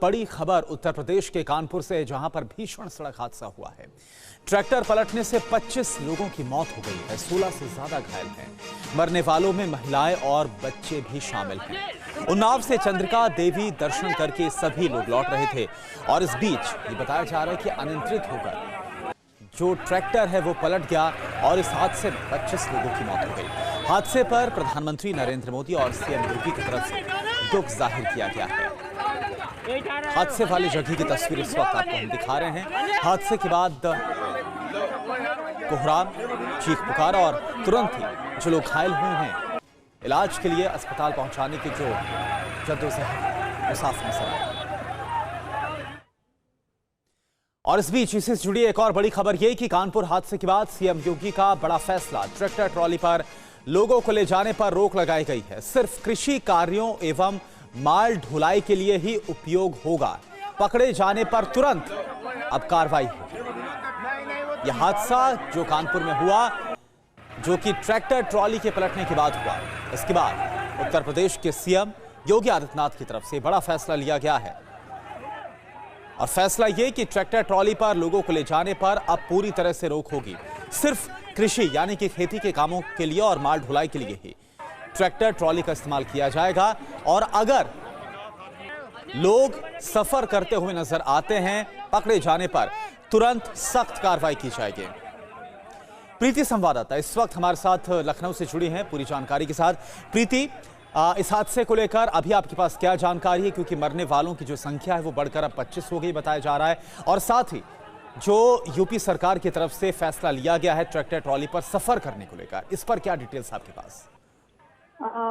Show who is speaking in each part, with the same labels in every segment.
Speaker 1: बड़ी खबर उत्तर प्रदेश के कानपुर से है, जहां पर भीषण सड़क हादसा हुआ है। ट्रैक्टर पलटने से 25 लोगों की मौत हो गई है, 16 से ज्यादा घायल हैं। मरने वालों में महिलाएं और बच्चे भी शामिल हैं। उन्नाव से चंद्रिका देवी दर्शन करके सभी लोग लौट रहे थे और इस बीच ये बताया जा रहा है कि अनियंत्रित होकर जो ट्रैक्टर है वो पलट गया और इस हादसे में 25 लोगों की मौत हो गई। हादसे पर प्रधानमंत्री नरेंद्र मोदी और सीएम योगी की तरफ से दुख जाहिर किया गया है। हादसे वाली जगह की तस्वीर इस वक्त आपको हम दिखा रहे हैं। हादसे के बाद कोहराम, चीख पुकार और तुरंत ही जो लोग घायल हुए हैं इलाज के लिए अस्पताल पहुंचाने की जो जद्दोजहद वो साफ नजर आई। और इस बीच इससे जुड़ी एक और बड़ी खबर यह कि कानपुर हादसे के बाद सीएम योगी का बड़ा फैसला, ट्रैक्टर ट्रॉली पर लोगों को ले जाने पर रोक लगाई गई है। सिर्फ कृषि कार्यों एवं माल ढुलाई के लिए ही उपयोग होगा। पकड़े जाने पर तुरंत अब कार्रवाई होगी। यह हादसा जो कानपुर में हुआ, जो कि ट्रैक्टर ट्रॉली के पलटने के बाद हुआ, इसके बाद उत्तर प्रदेश के सीएम योगी आदित्यनाथ की तरफ से बड़ा फैसला लिया गया है। और फैसला यह कि ट्रैक्टर ट्रॉली पर लोगों को ले जाने पर अब पूरी तरह से रोक होगी। सिर्फ कृषि यानी कि खेती के कामों के लिए और माल ढुलाई के लिए ही ट्रैक्टर ट्रॉली का इस्तेमाल किया जाएगा। और अगर लोग सफर करते हुए नजर आते हैं, पकड़े जाने पर तुरंत सख्त कार्रवाई की जाएगी। प्रीति संवाददाता इस वक्त हमारे साथ लखनऊ से जुड़ी हैं पूरी जानकारी के साथ। प्रीति, इस हादसे को लेकर अभी आपके पास क्या जानकारी है, क्योंकि मरने वालों की जो संख्या है वो बढ़कर अब 25 हो गई बताया जा रहा है, और साथ ही जो यूपी सरकार की तरफ से फैसला लिया गया है ट्रैक्टर ट्रॉली पर सफर करने को लेकर, इस पर क्या डिटेल्स आपके पास?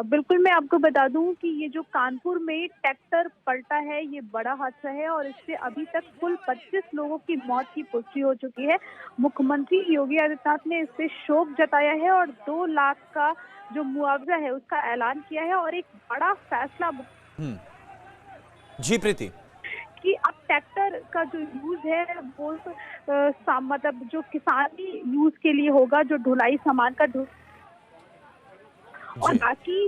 Speaker 2: बिल्कुल, मैं आपको बता दूं कि ये जो कानपुर में ट्रैक्टर पलटा है ये बड़ा हादसा है और इससे अभी तक कुल 25 लोगों की मौत की पुष्टि हो चुकी है। मुख्यमंत्री योगी आदित्यनाथ ने इस पे शोक जताया है और 2 लाख का जो मुआवजा है उसका ऐलान किया है और एक बड़ा फैसला
Speaker 1: जी प्रीति
Speaker 2: कि अब ट्रैक्टर का जो यूज है वो मतलब जो किसानी यूज के लिए होगा, जो ढुलाई सामान का और बाकी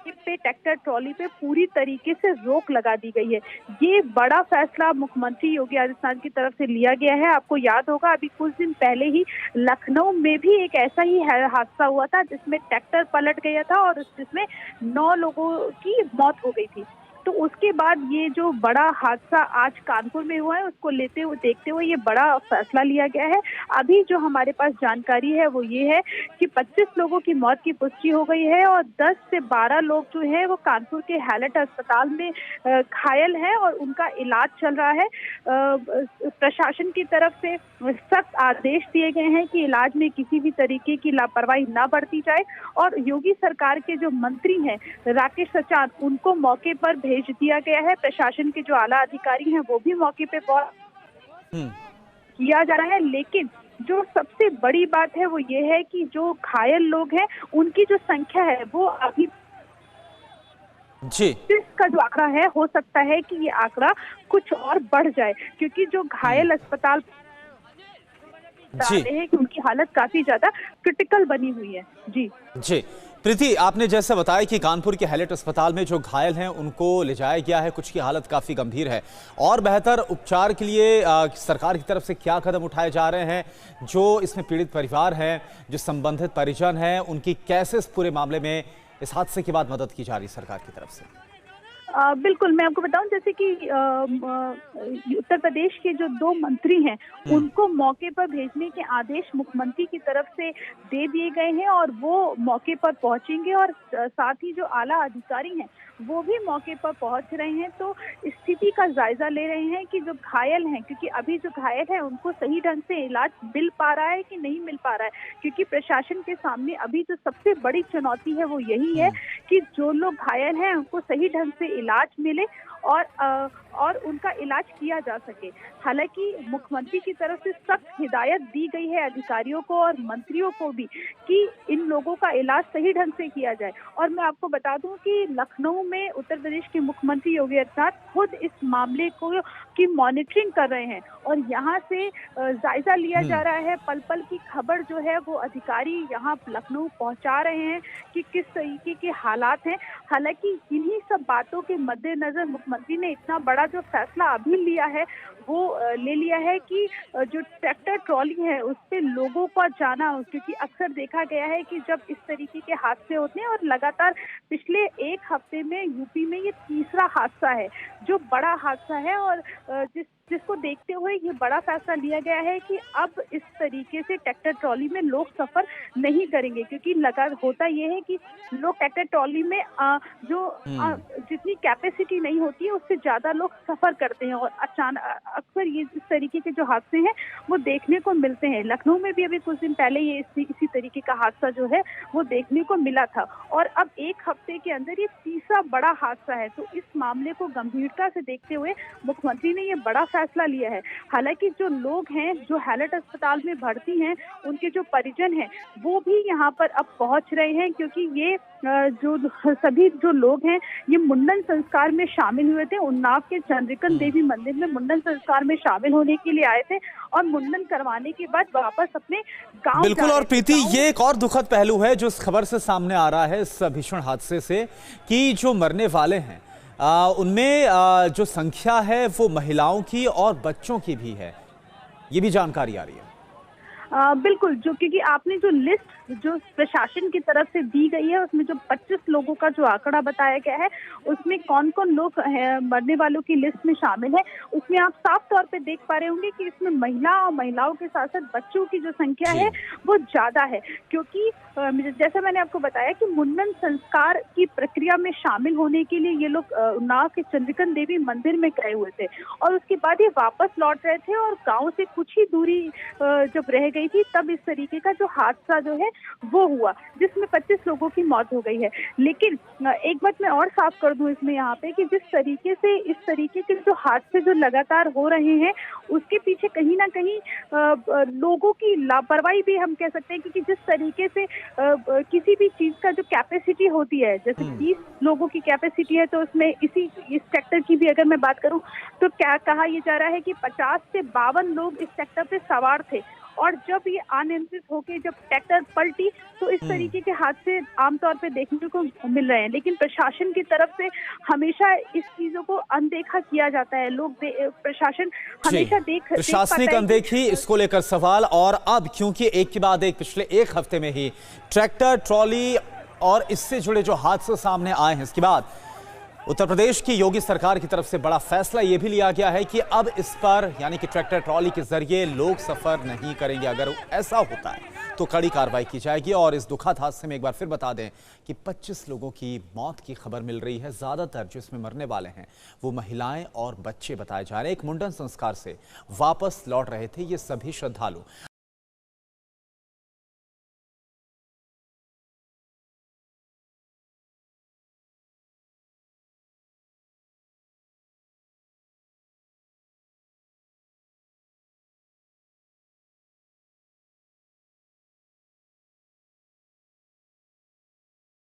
Speaker 2: पे ट्रैक्टर ट्रॉली पे पूरी तरीके से रोक लगा दी गई है। ये बड़ा फैसला मुख्यमंत्री योगी आदित्यनाथ की तरफ से लिया गया है। आपको याद होगा अभी कुछ दिन पहले ही लखनऊ में भी एक ऐसा ही हादसा हुआ था जिसमें ट्रैक्टर पलट गया था और जिसमें 9 लोगों की मौत हो गई थी। तो उसके बाद ये जो बड़ा हादसा आज कानपुर में हुआ है उसको देखते हुए ये बड़ा फैसला लिया गया है। अभी जो हमारे पास जानकारी है वो ये है कि 25 लोगों की मौत की पुष्टि हो गई है और 10 से 12 लोग जो है वो कानपुर के हैलट अस्पताल में घायल हैं और उनका इलाज चल रहा है। प्रशासन की तरफ से सख्त आदेश दिए गए हैं कि इलाज में किसी भी तरीके की लापरवाही ना बरती जाए और योगी सरकार के जो मंत्री हैं राकेश सचान, उनको मौके पर भेज दिया गया है। प्रशासन के जो आला अधिकारी हैं वो भी मौके पे किया जा रहा है। लेकिन जो सबसे बड़ी बात है वो ये है कि जो घायल लोग हैं उनकी जो संख्या है वो अभी इसका जो आंकड़ा है हो सकता है कि ये आंकड़ा कुछ और बढ़ जाए, क्योंकि जो घायल अस्पताल है कि उनकी हालत काफी ज्यादा क्रिटिकल बनी हुई है। जी
Speaker 1: प्रीति, आपने जैसे बताया कि कानपुर के हैलट अस्पताल में जो घायल हैं उनको ले जाया गया है, कुछ की हालत काफ़ी गंभीर है, और बेहतर उपचार के लिए सरकार की तरफ से क्या कदम उठाए जा रहे हैं? जो इसमें पीड़ित परिवार हैं, जो संबंधित परिजन हैं, उनकी कैसे इस पूरे मामले में इस हादसे के बाद मदद की जा रही है सरकार की तरफ से?
Speaker 2: बिल्कुल, मैं आपको बताऊं जैसे कि उत्तर प्रदेश के जो 2 मंत्री हैं उनको मौके पर भेजने के आदेश मुख्यमंत्री की तरफ से दे दिए गए हैं और वो मौके पर पहुंचेंगे और साथ ही जो आला अधिकारी हैं वो भी मौके पर पहुंच रहे हैं। तो स्थिति का जायजा ले रहे हैं कि जो घायल हैं, क्योंकि अभी जो घायल है उनको सही ढंग से इलाज मिल पा रहा है कि नहीं मिल पा रहा है, क्योंकि प्रशासन के सामने अभी जो सबसे बड़ी चुनौती है वो यही है कि जो लोग घायल हैं उनको सही ढंग से इलाज मिले और उनका इलाज किया जा सके। हालांकि मुख्यमंत्री की तरफ से सख्त हिदायत दी गई है अधिकारियों को और मंत्रियों को भी कि इन लोगों का इलाज सही ढंग से किया जाए। और मैं आपको बता दूं कि लखनऊ में उत्तर प्रदेश के मुख्यमंत्री योगी आदित्यनाथ खुद इस मामले की मॉनिटरिंग कर रहे हैं और यहाँ से जायजा लिया जा रहा है। पल पल की खबर जो है वो अधिकारी यहाँ लखनऊ पहुँचा रहे हैं कि किस तरीके के हालात हैं। हालांकि इन्हीं सब बातों के मद्देनजर मुख्यमंत्री ने इतना बड़ा जो फैसला अभी लिया है वो ले लिया है कि जो ट्रैक्टर ट्रॉली है उस पे लोगों का जाना, क्योंकि अक्सर देखा गया है कि जब इस तरीके के हादसे होते हैं, और लगातार पिछले एक हफ्ते में यूपी में ये तीसरा हादसा है जो बड़ा हादसा है, और जिसको देखते हुए ये बड़ा फैसला लिया गया है कि अब इस तरीके से ट्रैक्टर ट्रॉली में लोग सफर नहीं करेंगे, क्योंकि होता ये है कि लोग ट्रैक्टर ट्रॉली में जितनी कैपेसिटी नहीं होती है उससे ज्यादा लोग सफर करते हैं, और अचानक अक्सर ये इस तरीके के जो हादसे हैं वो देखने को मिलते हैं। लखनऊ में भी अभी कुछ दिन पहले ये इसी तरीके का हादसा जो है वो देखने को मिला था, और अब एक हफ्ते के अंदर ये तीसरा बड़ा हादसा है। तो इस मामले को गंभीरता से देखते हुए मुख्यमंत्री ने ये बड़ा फैसला लिया है। हालांकि जो लोग हैं जो हैलट अस्पताल में भर्ती हैं, उनके जो परिजन हैं वो भी यहाँ पर अब पहुंच रहे हैं, क्योंकि ये जो सभी जो लोग हैं ये मुंडन संस्कार में शामिल हुए थे। उन्नाव के चंद्रिकन देवी मंदिर में मुंडन संस्कार में शामिल होने के लिए आए थे, और मुंडन करवाने के बाद वापस अपने गांव
Speaker 1: बिल्कुल। और प्रीति, ये एक और दुखद पहलू है जो इस खबर से सामने आ रहा है, इस भीषण हादसे से, कि जो मरने वाले हैं उनमें जो संख्या है वो महिलाओं की और बच्चों की भी है, ये भी जानकारी आ रही है।
Speaker 2: बिल्कुल, जो क्योंकि आपने जो लिस्ट जो प्रशासन की तरफ से दी गई है उसमें जो 25 लोगों का जो आंकड़ा बताया गया है उसमें कौन कौन लोग मरने वालों की लिस्ट में शामिल है, उसमें आप साफ तौर पे देख पा रहे होंगे कि इसमें महिलाओं के साथ साथ बच्चों की जो संख्या है वो ज्यादा है, क्योंकि जैसा मैंने आपको बताया कि मुंडन संस्कार की प्रक्रिया में शामिल होने के लिए ये लोग उन्नाव के चंद्रिकन देवी मंदिर में गए हुए थे, और उसके बाद ये वापस लौट रहे थे, और गाँव से कुछ ही दूरी जब रह गई थी तब इस तरीके का जो हादसा जो है वो हुआ, जिसमें 25 लोगों की मौत हो गई है। लेकिन एक बात मैं और साफ कर दूं इसमें यहाँ पे कि जिस तरीके से इस तरीके के जो हादसे जो लगातार हो रहे हैं उसके पीछे कहीं ना कहीं लोगों की लापरवाही भी हम कह सकते हैं, क्योंकि जिस तरीके से किसी भी चीज का जो कैपेसिटी होती है, जैसे 30 लोगों की कैपेसिटी है, तो उसमें इस ट्रैक्टर की भी अगर मैं बात करूं तो क्या कहा यह जा रहा है कि 50 से 52 लोग इस ट्रैक्टर पे सवार थे, और जब ये अनियंत्रित होकर जब ट्रैक्टर पलटी तो इस तरीके के हादसे आमतौर पे देखने को मिल रहे हैं। लेकिन प्रशासन की तरफ से हमेशा इस चीजों को अनदेखा किया जाता है, प्रशासन हमेशा
Speaker 1: प्रशासनिक अनदेखी, इसको लेकर सवाल। और अब क्योंकि एक के बाद एक पिछले एक हफ्ते में ही ट्रैक्टर ट्रॉली और इससे जुड़े जो हादसे सामने आए हैं, इसके बाद उत्तर प्रदेश की योगी सरकार की तरफ से बड़ा फैसला यह भी लिया गया है कि अब इस पर यानी कि ट्रैक्टर ट्रॉली के जरिए लोग सफर नहीं करेंगे। अगर ऐसा होता है तो कड़ी कार्रवाई की जाएगी। और इस दुखद हादसे में एक बार फिर बता दें कि 25 लोगों की मौत की खबर मिल रही है। ज्यादातर जो इसमें मरने वाले हैं वो महिलाएं और बच्चे बताए जा रहे हैं। एक मुंडन संस्कार से वापस लौट रहे थे ये सभी श्रद्धालु।